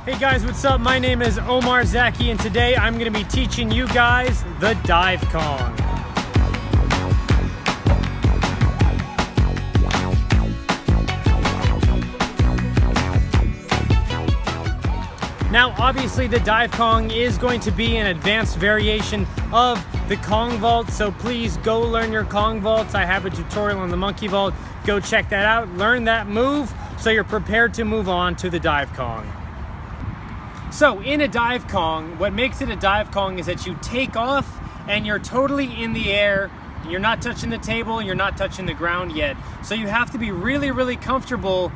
Hey guys, what's up? My name is Omar Zaki, and today I'm going to be teaching you guys the dive Kong. Now, obviously, the dive Kong is going to be an advanced variation of the Kong vault, so please go learn your Kong vaults. I have a tutorial on the monkey vault. Go check that out, learn that move, so you're prepared to move on to the dive Kong. So in a dive Kong, what makes it a dive Kong is that you take off and you're totally in the air. You're not touching the table, you're not touching the ground yet. So you have to be really, really comfortable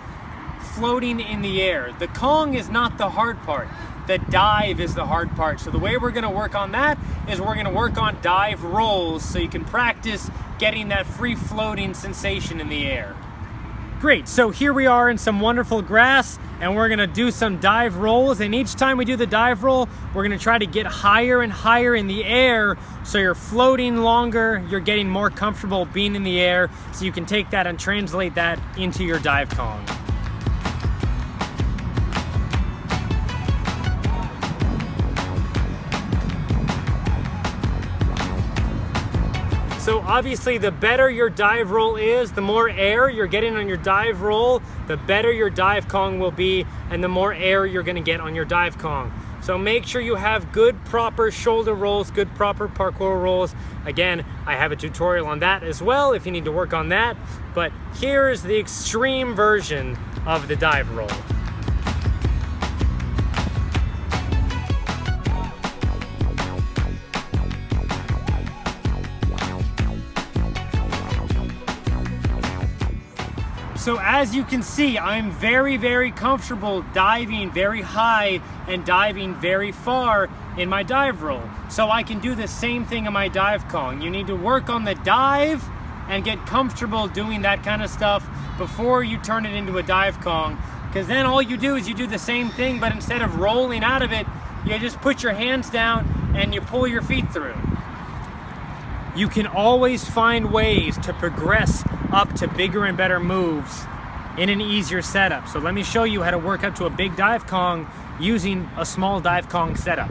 floating in the air. The Kong is not the hard part. The dive is the hard part. So the way we're gonna work on that is we're gonna work on dive rolls so you can practice getting that free floating sensation in the air. Great, so here we are in some wonderful grass and we're gonna do some dive rolls, and each time we do the dive roll, we're gonna try to get higher and higher in the air so you're floating longer, you're getting more comfortable being in the air, so you can take that and translate that into your dive Kong. So obviously the better your dive roll is, the more air you're getting on your dive roll, the better your dive Kong will be, and the more air you're gonna get on your dive Kong. So make sure you have good proper shoulder rolls, good proper parkour rolls. Again, I have a tutorial on that as well if you need to work on that, but here's the extreme version of the dive roll. So as you can see, I'm very, very comfortable diving very high and diving very far in my dive roll. So I can do the same thing in my dive Kong. You need to work on the dive and get comfortable doing that kind of stuff before you turn it into a dive Kong. Because then all you do is you do the same thing, but instead of rolling out of it, you just put your hands down and you pull your feet through. You can always find ways to progress up to bigger and better moves in an easier setup. So let me show you how to work up to a big dive Kong using a small dive Kong setup.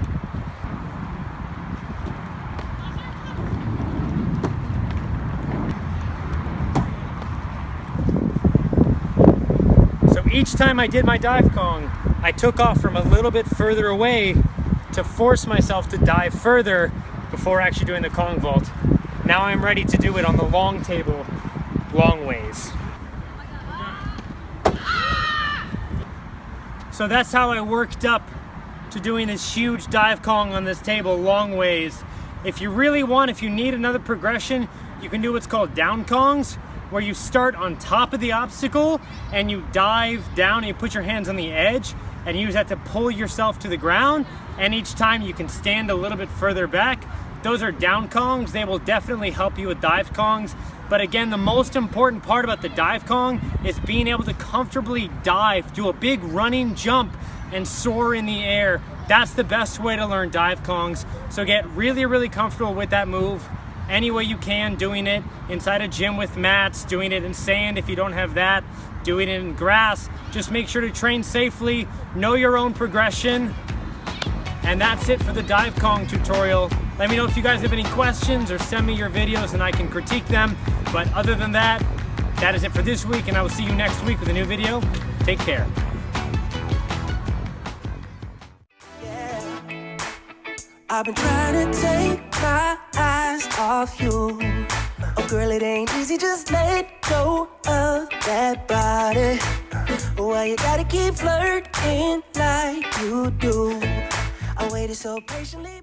So each time I did my dive Kong, I took off from a little bit further away to force myself to dive further before actually doing the Kong vault. Now I'm ready to do it on the long table, long ways. So that's how I worked up to doing this huge dive Kong on this table, long ways. If you really want, if you need another progression, you can do what's called down Kongs, where you start on top of the obstacle and you dive down and you put your hands on the edge and use that to pull yourself to the ground, and each time you can stand a little bit further back. Those are down Kongs. They will definitely help you with dive Kongs. But again, the most important part about the dive Kong is being able to comfortably dive, do a big running jump and soar in the air. That's the best way to learn dive Kongs. So get really, really comfortable with that move any way you can, doing it inside a gym with mats, doing it in sand if you don't have that, doing it in grass. Just make sure to train safely, know your own progression. And that's it for the dive Kong tutorial. Let me know if you guys have any questions or send me your videos and I can critique them. But other than that, that is it for this week, and I will see you next week with a new video. Take care. Yeah. I've been trying to take my eyes off you. Oh girl, it ain't easy, just let go of that body. Why you gotta keep flirting like you do? I waited so patiently.